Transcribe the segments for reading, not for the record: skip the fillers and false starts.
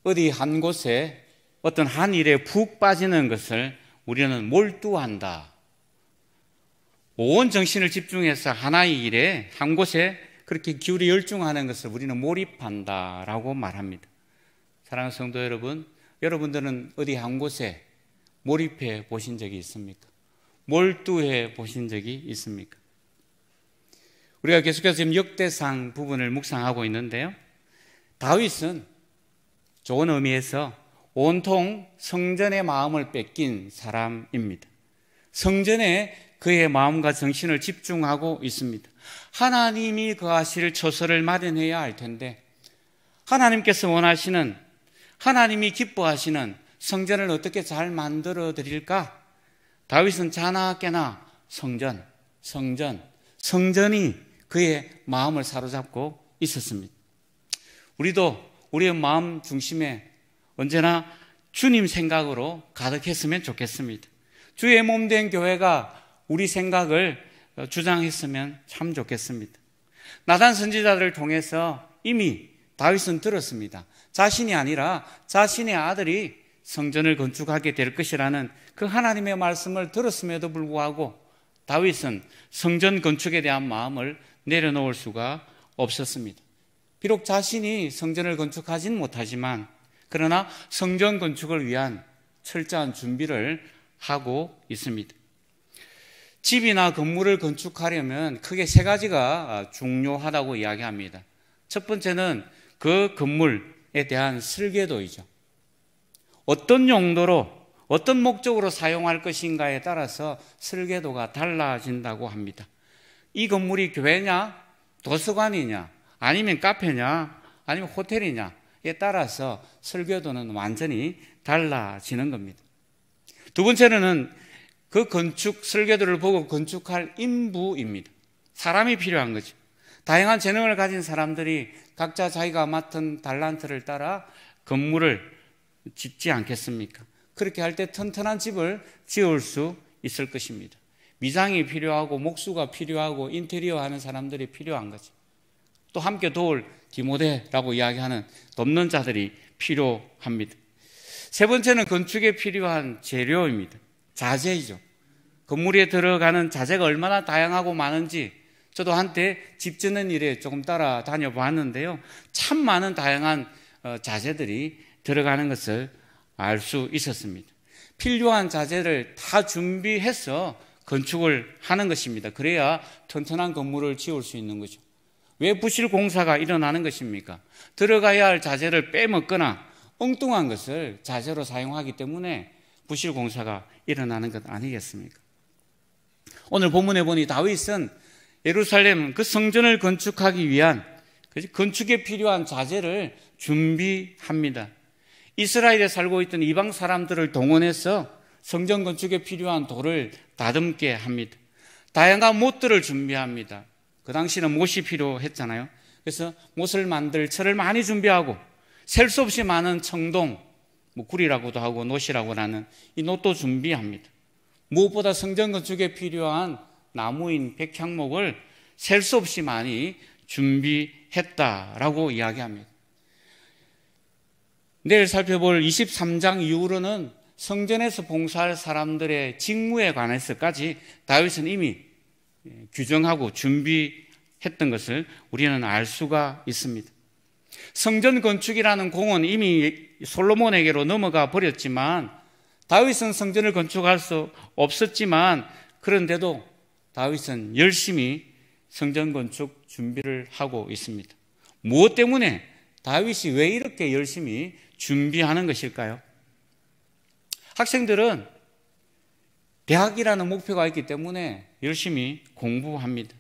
어디 한 곳에 어떤 한 일에 푹 빠지는 것을 우리는 몰두한다. 온 정신을 집중해서 하나의 일에 한 곳에 그렇게 기울여 열중하는 것을 우리는 몰입한다라고 말합니다. 사랑하는 성도 여러분, 여러분들은 어디 한 곳에 몰입해 보신 적이 있습니까? 몰두해 보신 적이 있습니까? 우리가 계속해서 지금 역대상 부분을 묵상하고 있는데요, 다윗은 좋은 의미에서 온통 성전의 마음을 뺏긴 사람입니다. 성전에 그의 마음과 정신을 집중하고 있습니다. 하나님이 거하실 처소를 마련해야 할 텐데, 하나님께서 원하시는, 하나님이 기뻐하시는 성전을 어떻게 잘 만들어 드릴까? 다윗은 자나깨나 성전이 그의 마음을 사로잡고 있었습니다. 우리도 우리의 마음 중심에 언제나 주님 생각으로 가득했으면 좋겠습니다. 주의 몸된 교회가 우리 생각을 주장했으면 참 좋겠습니다. 나단 선지자들을 통해서 이미 다윗은 들었습니다. 자신이 아니라 자신의 아들이 성전을 건축하게 될 것이라는 그 하나님의 말씀을 들었음에도 불구하고 다윗은 성전 건축에 대한 마음을 내려놓을 수가 없었습니다. 비록 자신이 성전을 건축하진 못하지만, 그러나 성전 건축을 위한 철저한 준비를 하고 있습니다. 집이나 건물을 건축하려면 크게 세 가지가 중요하다고 이야기합니다. 첫 번째는 그 건물에 대한 설계도이죠. 어떤 용도로, 어떤 목적으로 사용할 것인가에 따라서 설계도가 달라진다고 합니다. 이 건물이 교회냐, 도서관이냐, 아니면 카페냐, 아니면 호텔이냐에 따라서 설계도는 완전히 달라지는 겁니다. 두 번째는 그 건축 설계도를 보고 건축할 인부입니다. 사람이 필요한 거죠. 다양한 재능을 가진 사람들이 각자 자기가 맡은 달란트를 따라 건물을 짓지 않겠습니까? 그렇게 할 때 튼튼한 집을 지을 수 있을 것입니다. 미장이 필요하고 목수가 필요하고 인테리어 하는 사람들이 필요한 거죠. 또 함께 도울 디모데라고 이야기하는 돕는 자들이 필요합니다. 세 번째는 건축에 필요한 재료입니다. 자재이죠. 건물에 들어가는 자재가 얼마나 다양하고 많은지 저도 한때 집 짓는 일에 조금 따라다녀 봤는데요, 참 많은 다양한 자재들이 들어가는 것을 알 수 있었습니다. 필요한 자재를 다 준비해서 건축을 하는 것입니다. 그래야 튼튼한 건물을 지을 수 있는 거죠. 왜 부실 공사가 일어나는 것입니까? 들어가야 할 자재를 빼먹거나 엉뚱한 것을 자재로 사용하기 때문에 부실 공사가 일어나는 것 아니겠습니까? 오늘 본문에 보니 다윗은 예루살렘 그 성전을 건축하기 위한 건축에 필요한 자재를 준비합니다. 이스라엘에 살고 있던 이방 사람들을 동원해서 성전 건축에 필요한 돌을 다듬게 합니다. 다양한 못들을 준비합니다. 그 당시는 못이 필요했잖아요. 그래서 못을 만들 철을 많이 준비하고 셀 수 없이 많은 청동, 구리라고도 하고 노시라고 하는 이 놋도 준비합니다. 무엇보다 성전 건축에 필요한 나무인 백향목을 셀 수 없이 많이 준비했다라고 이야기합니다. 내일 살펴볼 23장 이후로는 성전에서 봉사할 사람들의 직무에 관해서까지 다윗은 이미 규정하고 준비했던 것을 우리는 알 수가 있습니다. 성전 건축이라는 공은 이미 솔로몬에게로 넘어가 버렸지만, 다윗은 성전을 건축할 수 없었지만, 그런데도 다윗은 열심히 성전 건축 준비를 하고 있습니다. 무엇 때문에 다윗이 왜 이렇게 열심히 준비하는 것일까요? 학생들은 대학이라는 목표가 있기 때문에 열심히 공부합니다.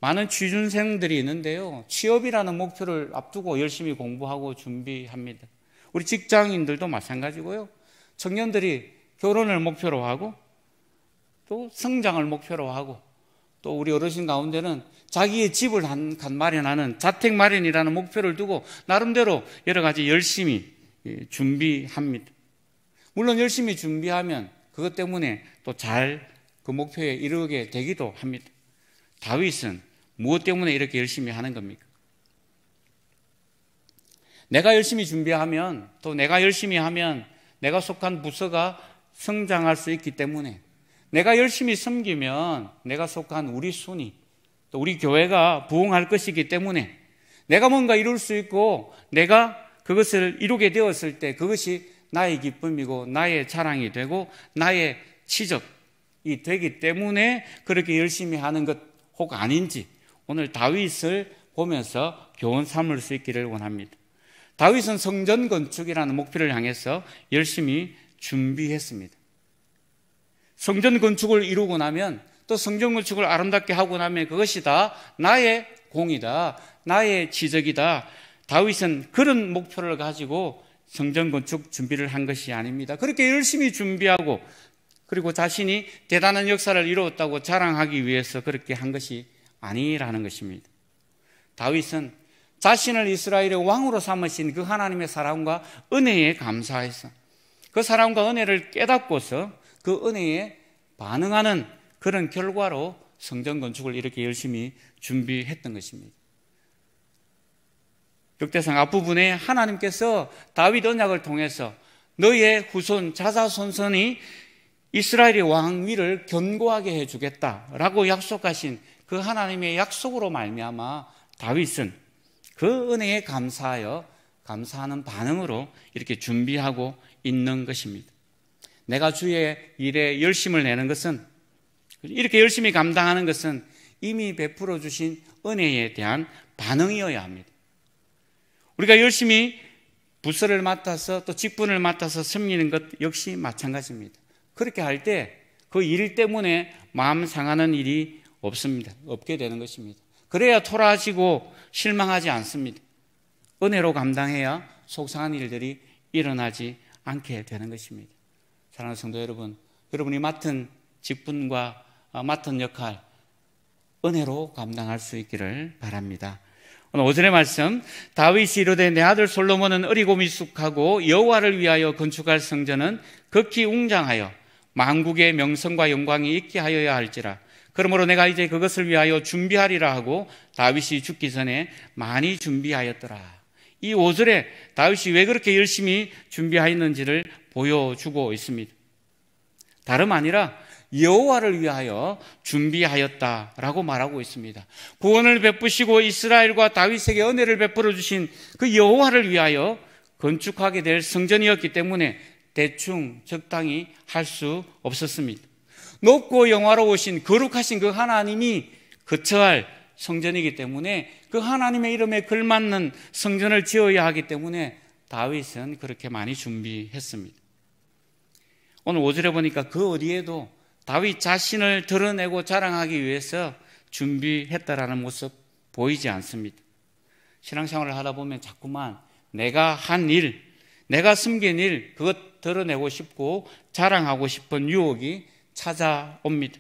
많은 취준생들이 있는데요, 취업이라는 목표를 앞두고 열심히 공부하고 준비합니다. 우리 직장인들도 마찬가지고요, 청년들이 결혼을 목표로 하고 또 성장을 목표로 하고, 또 우리 어르신 가운데는 자기의 집을 한 칸 마련하는 자택 마련이라는 목표를 두고 나름대로 여러 가지 열심히 준비합니다. 물론 열심히 준비하면 그것 때문에 또 잘 그 목표에 이르게 되기도 합니다. 다윗은 무엇 때문에 이렇게 열심히 하는 겁니까? 내가 열심히 준비하면, 또 내가 열심히 하면 내가 속한 부서가 성장할 수 있기 때문에, 내가 열심히 섬기면 내가 속한 우리 순위, 또 우리 교회가 부흥할 것이기 때문에, 내가 뭔가 이룰 수 있고 내가 그것을 이루게 되었을 때 그것이 나의 기쁨이고 나의 자랑이 되고 나의 치적이 되기 때문에 그렇게 열심히 하는 것 혹 아닌지, 오늘 다윗을 보면서 교훈 삼을 수 있기를 원합니다. 다윗은 성전 건축이라는 목표를 향해서 열심히 준비했습니다. 성전 건축을 이루고 나면, 또 성전 건축을 아름답게 하고 나면 그것이 다 나의 공이다, 나의 지적이다. 다윗은 그런 목표를 가지고 성전 건축 준비를 한 것이 아닙니다. 그렇게 열심히 준비하고, 그리고 자신이 대단한 역사를 이루었다고 자랑하기 위해서 그렇게 한 것이 아니라는 것입니다. 다윗은 자신을 이스라엘의 왕으로 삼으신 그 하나님의 사랑과 은혜에 감사해서, 그 사랑과 은혜를 깨닫고서 그 은혜에 반응하는 그런 결과로 성전 건축을 이렇게 열심히 준비했던 것입니다. 역대상 앞부분에 하나님께서 다윗 언약을 통해서 너의 후손 자자손손이 이스라엘의 왕위를 견고하게 해주겠다라고 약속하신 그 하나님의 약속으로 말미암아 다윗은 그 은혜에 감사하여 감사하는 반응으로 이렇게 준비하고 있는 것입니다. 내가 주의 일에 열심을 내는 것은, 이렇게 열심히 감당하는 것은 이미 베풀어 주신 은혜에 대한 반응이어야 합니다. 우리가 열심히 부서를 맡아서 또 직분을 맡아서 섬기는 것 역시 마찬가지입니다. 그렇게 할 때 그 일 때문에 마음 상하는 일이 없게 되는 것입니다. 그래야 토라지고 실망하지 않습니다. 은혜로 감당해야 속상한 일들이 일어나지 않게 되는 것입니다. 사랑하는 성도 여러분, 여러분이 맡은 직분과 맡은 역할 은혜로 감당할 수 있기를 바랍니다. 오늘 5절의 말씀, 다윗이 이르되 내 아들 솔로몬은 어리고 미숙하고 여호와를 위하여 건축할 성전은 극히 웅장하여 만국의 명성과 영광이 있게 하여야 할지라. 그러므로 내가 이제 그것을 위하여 준비하리라 하고 다윗이 죽기 전에 많이 준비하였더라. 이 5절에 다윗이 왜 그렇게 열심히 준비하였는지를 보여주고 있습니다. 다름 아니라 여호와를 위하여 준비하였다라고 말하고 있습니다. 구원을 베푸시고 이스라엘과 다윗에게 은혜를 베풀어 주신 그 여호와를 위하여 건축하게 될 성전이었기 때문에 대충 적당히 할 수 없었습니다. 높고 영화로우신 거룩하신 그 하나님이 거처할 성전이기 때문에 그 하나님의 이름에 걸맞는 성전을 지어야 하기 때문에 다윗은 그렇게 많이 준비했습니다. 오늘 5절에 보니까 그 어디에도 다윗 자신을 드러내고 자랑하기 위해서 준비했다라는 모습 보이지 않습니다. 신앙생활을 하다 보면 자꾸만 내가 한 일, 내가 숨긴 일, 그것 드러내고 싶고 자랑하고 싶은 유혹이 찾아옵니다.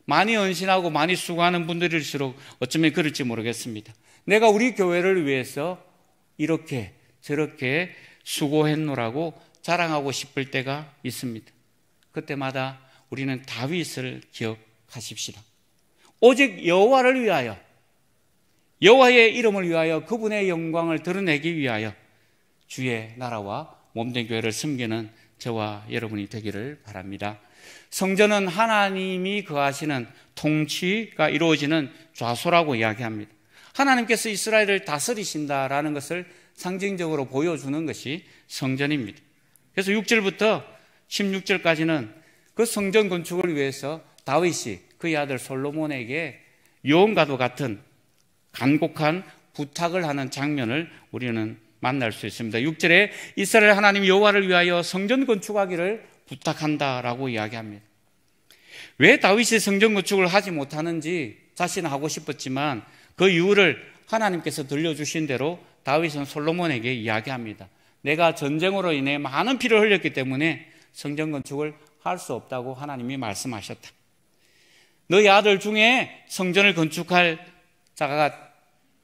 많이 헌신하고 많이 수고하는 분들일수록 어쩌면 그럴지 모르겠습니다. 내가 우리 교회를 위해서 이렇게 저렇게 수고했노라고 자랑하고 싶을 때가 있습니다. 그때마다 우리는 다윗을 기억하십시다. 오직 여호와를 위하여, 여호와의 이름을 위하여 그분의 영광을 드러내기 위하여 주의 나라와 몸된 교회를 섬기는 저와 여러분이 되기를 바랍니다. 성전은 하나님이 거하시는 통치가 이루어지는 좌소라고 이야기합니다. 하나님께서 이스라엘을 다스리신다라는 것을 상징적으로 보여주는 것이 성전입니다. 그래서 6절부터 16절까지는 그 성전 건축을 위해서 다윗이 그의 아들 솔로몬에게 요원과도 같은 간곡한 부탁을 하는 장면을 우리는 만날 수 있습니다. 6절에 이스라엘 하나님 여호와를 위하여 성전 건축하기를 부탁한다라고 이야기합니다. 왜 다윗이 성전 건축을 하지 못하는지 자신은 하고 싶었지만 그 이유를 하나님께서 들려주신 대로 다윗은 솔로몬에게 이야기합니다. 내가 전쟁으로 인해 많은 피를 흘렸기 때문에 성전 건축을 할 수 없다고 하나님이 말씀하셨다. 너희 아들 중에 성전을 건축할 자가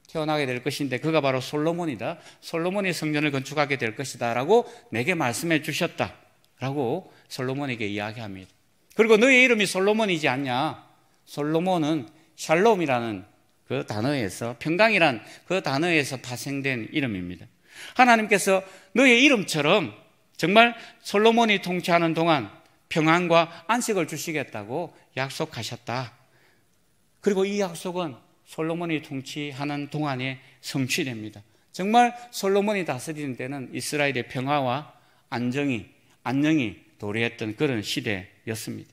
태어나게 될 것인데 그가 바로 솔로몬이다. 솔로몬이 성전을 건축하게 될 것이다 라고 내게 말씀해 주셨다 라고 솔로몬에게 이야기합니다. 그리고 너의 이름이 솔로몬이지 않냐? 솔로몬은 샬롬이라는 그 단어에서, 평강이란 그 단어에서 파생된 이름입니다. 하나님께서 너의 이름처럼 정말 솔로몬이 통치하는 동안 평안과 안식을 주시겠다고 약속하셨다. 그리고 이 약속은 솔로몬이 통치하는 동안에 성취됩니다. 정말 솔로몬이 다스리는 때는 이스라엘의 평화와 안녕이 도래했던 그런 시대였습니다.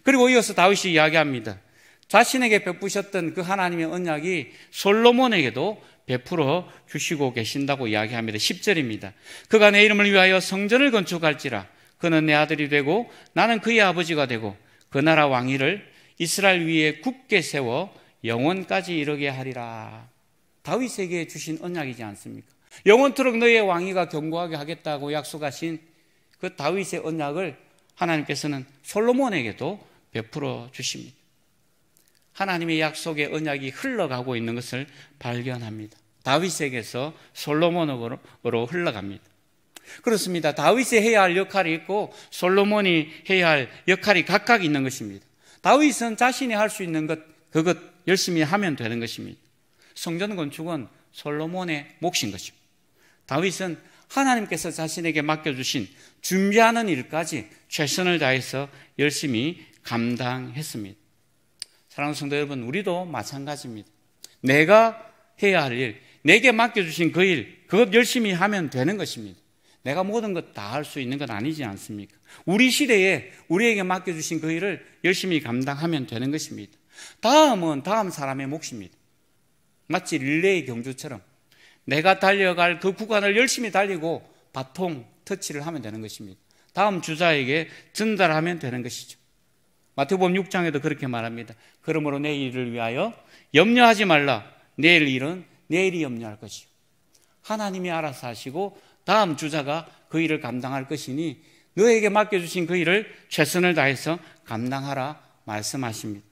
그리고 이어서 다윗이 이야기합니다. 자신에게 베푸셨던 그 하나님의 언약이 솔로몬에게도 베풀어 주시고 계신다고 이야기합니다. 10절입니다. 그가 내 이름을 위하여 성전을 건축할지라. 그는 내 아들이 되고 나는 그의 아버지가 되고 그 나라 왕위를 이스라엘 위에 굳게 세워 영원까지 이르게 하리라. 다윗에게 주신 언약이지 않습니까? 영원토록 너의 왕위가 견고하게 하겠다고 약속하신 그 다윗의 언약을 하나님께서는 솔로몬에게도 베풀어 주십니다. 하나님의 약속의 언약이 흘러가고 있는 것을 발견합니다. 다윗에게서 솔로몬으로 흘러갑니다. 그렇습니다. 다윗이 해야 할 역할이 있고 솔로몬이 해야 할 역할이 각각 있는 것입니다. 다윗은 자신이 할 수 있는 그것 열심히 하면 되는 것입니다. 성전 건축은 솔로몬의 몫인 것입니다. 다윗은 하나님께서 자신에게 맡겨주신 준비하는 일까지 최선을 다해서 열심히 감당했습니다. 사랑하는 성도 여러분, 우리도 마찬가지입니다. 내가 해야 할 일, 내게 맡겨주신 그 일, 그것 열심히 하면 되는 것입니다. 내가 모든 것 다 할 수 있는 건 아니지 않습니까? 우리 시대에 우리에게 맡겨주신 그 일을 열심히 감당하면 되는 것입니다. 다음은 다음 사람의 몫입니다. 마치 릴레이 경주처럼 내가 달려갈 그 구간을 열심히 달리고 바통 터치를 하면 되는 것입니다. 다음 주자에게 전달하면 되는 것이죠. 마태복음 6장에도 그렇게 말합니다. 그러므로 내일을 위하여 염려하지 말라. 내일 일은 내일이 염려할 것이요. 하나님이 알아서 하시고 다음 주자가 그 일을 감당할 것이니 너에게 맡겨주신 그 일을 최선을 다해서 감당하라 말씀하십니다.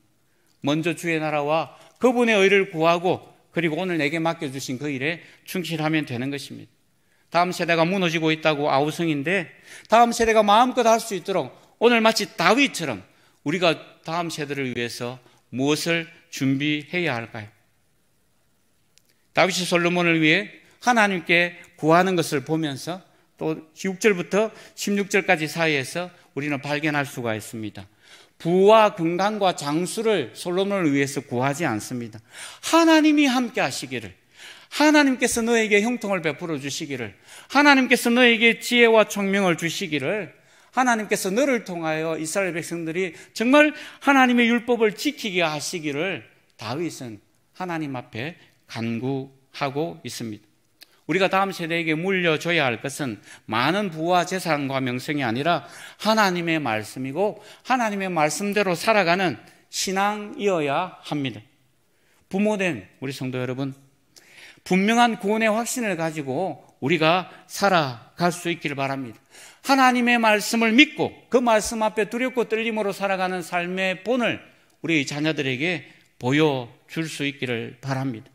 먼저 주의 나라와 그분의 의를 구하고 그리고 오늘 내게 맡겨주신 그 일에 충실하면 되는 것입니다. 다음 세대가 무너지고 있다고 아우성인데 다음 세대가 마음껏 할 수 있도록 오늘 마치 다윗처럼 우리가 다음 세대를 위해서 무엇을 준비해야 할까요? 다윗이 솔로몬을 위해 하나님께 구하는 것을 보면서 또 6절부터 16절까지 사이에서 우리는 발견할 수가 있습니다. 부와 건강과 장수를 솔로몬을 위해서 구하지 않습니다. 하나님이 함께 하시기를, 하나님께서 너에게 형통을 베풀어 주시기를, 하나님께서 너에게 지혜와 총명을 주시기를, 하나님께서 너를 통하여 이스라엘 백성들이 정말 하나님의 율법을 지키게 하시기를 다윗은 하나님 앞에 간구하고 있습니다. 우리가 다음 세대에게 물려줘야 할 것은 많은 부와 재산과 명성이 아니라 하나님의 말씀이고 하나님의 말씀대로 살아가는 신앙이어야 합니다. 부모된 우리 성도 여러분, 분명한 구원의 확신을 가지고 우리가 살아갈 수 있기를 바랍니다. 하나님의 말씀을 믿고 그 말씀 앞에 두렵고 떨림으로 살아가는 삶의 본을 우리 자녀들에게 보여줄 수 있기를 바랍니다.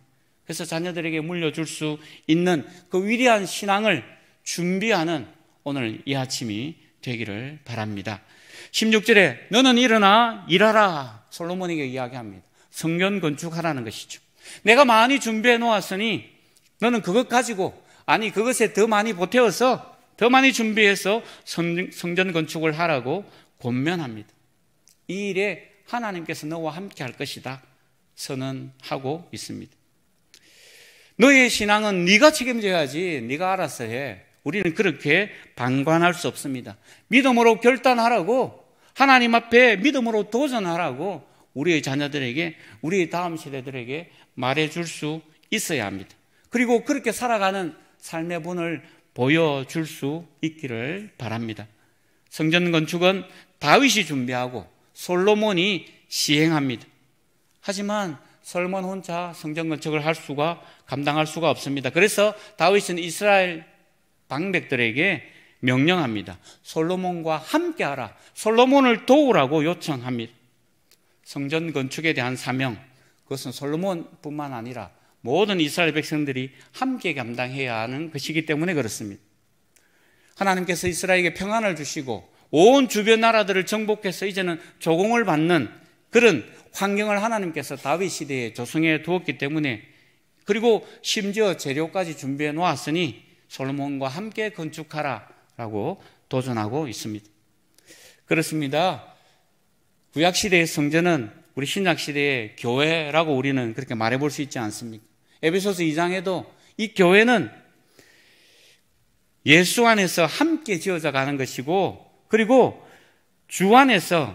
그래서 자녀들에게 물려줄 수 있는 그 위대한 신앙을 준비하는 오늘 이 아침이 되기를 바랍니다. 16절에 너는 일어나 일하라 솔로몬에게 이야기합니다. 성전 건축하라는 것이죠. 내가 많이 준비해 놓았으니 너는 그것 가지고 그것에 더 많이 보태어서 더 많이 준비해서 성전 건축을 하라고 권면합니다. 이 일에 하나님께서 너와 함께 할 것이다 선언하고 있습니다. 너의 신앙은 네가 책임져야지 네가 알아서 해. 우리는 그렇게 방관할 수 없습니다. 믿음으로 결단하라고, 하나님 앞에 믿음으로 도전하라고 우리의 자녀들에게, 우리의 다음 세대들에게 말해줄 수 있어야 합니다. 그리고 그렇게 살아가는 삶의 본을 보여줄 수 있기를 바랍니다. 성전 건축은 다윗이 준비하고 솔로몬이 시행합니다. 하지만 솔로몬 혼자 성전 건축을 감당할 수가 없습니다. 그래서 다윗은 이스라엘 방백들에게 명령합니다. 솔로몬과 함께하라. 솔로몬을 도우라고 요청합니다. 성전 건축에 대한 사명, 그것은 솔로몬뿐만 아니라 모든 이스라엘 백성들이 함께 감당해야 하는 것이기 때문에 그렇습니다. 하나님께서 이스라엘에게 평안을 주시고 온 주변 나라들을 정복해서 이제는 조공을 받는 그런 환경을 하나님께서 다윗 시대에 조성해 두었기 때문에 그리고 심지어 재료까지 준비해 놓았으니 솔로몬과 함께 건축하라라고 도전하고 있습니다. 그렇습니다. 구약시대의 성전은 우리 신약시대의 교회라고 우리는 그렇게 말해볼 수 있지 않습니까? 에베소서 2장에도 이 교회는 예수 안에서 함께 지어져 가는 것이고, 그리고 주 안에서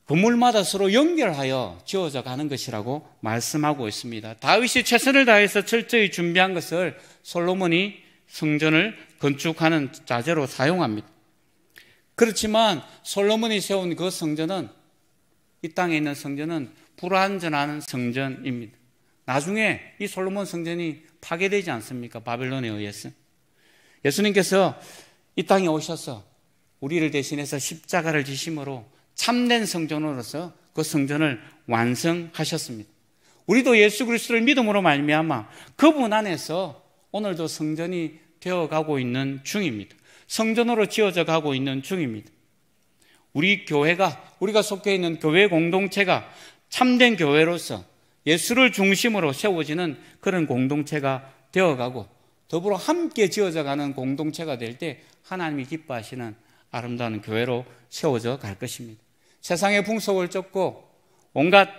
건물마다 서로 연결하여 지어져 가는 것이라고 말씀하고 있습니다. 다윗이 최선을 다해서 철저히 준비한 것을 솔로몬이 성전을 건축하는 자재로 사용합니다. 그렇지만 솔로몬이 세운 그 성전은, 이 땅에 있는 성전은 불완전한 성전입니다. 나중에 이 솔로몬 성전이 파괴되지 않습니까? 바벨론에 의해서. 예수님께서 이 땅에 오셔서 우리를 대신해서 십자가를 지심으로 참된 성전으로서 그 성전을 완성하셨습니다. 우리도 예수 그리스도를 믿음으로 말미암아 그분 안에서 오늘도 성전이 되어가고 있는 중입니다. 성전으로 지어져 가고 있는 중입니다. 우리 교회가, 우리가 속해 있는 교회 공동체가 참된 교회로서 예수를 중심으로 세워지는 그런 공동체가 되어가고 더불어 함께 지어져 가는 공동체가 될 때 하나님이 기뻐하시는 아름다운 교회로 세워져 갈 것입니다. 세상의 풍속을 쫓고 온갖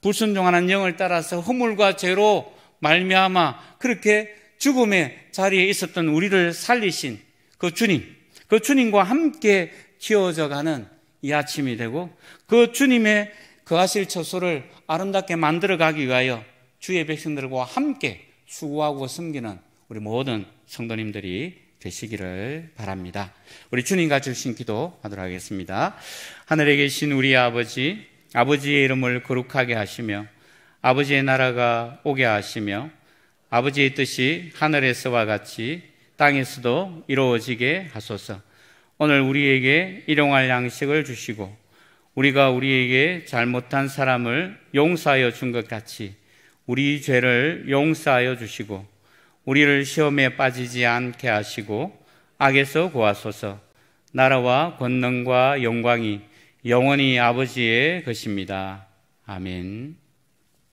불순종하는 영을 따라서 허물과 죄로 말미암아 그렇게 죽음의 자리에 있었던 우리를 살리신 그 주님, 그 주님과 함께 지어져 가는 이 아침이 되고, 그 주님의 거하실 처소를 아름답게 만들어 가기 위하여 주의 백성들과 함께 수고하고 섬기는 우리 모든 성도님들이 되시기를 바랍니다. 우리 주님과 주신 기도하도록 하겠습니다. 하늘에 계신 우리 아버지, 아버지의 이름을 거룩하게 하시며 아버지의 나라가 오게 하시며 아버지의 뜻이 하늘에서와 같이 땅에서도 이루어지게 하소서. 오늘 우리에게 일용할 양식을 주시고 우리가 우리에게 잘못한 사람을 용서하여 준 것 같이 우리 죄를 용서하여 주시고 우리를 시험에 빠지지 않게 하시고 악에서 구하소서. 나라와 권능과 영광이 영원히 아버지의 것입니다. 아멘.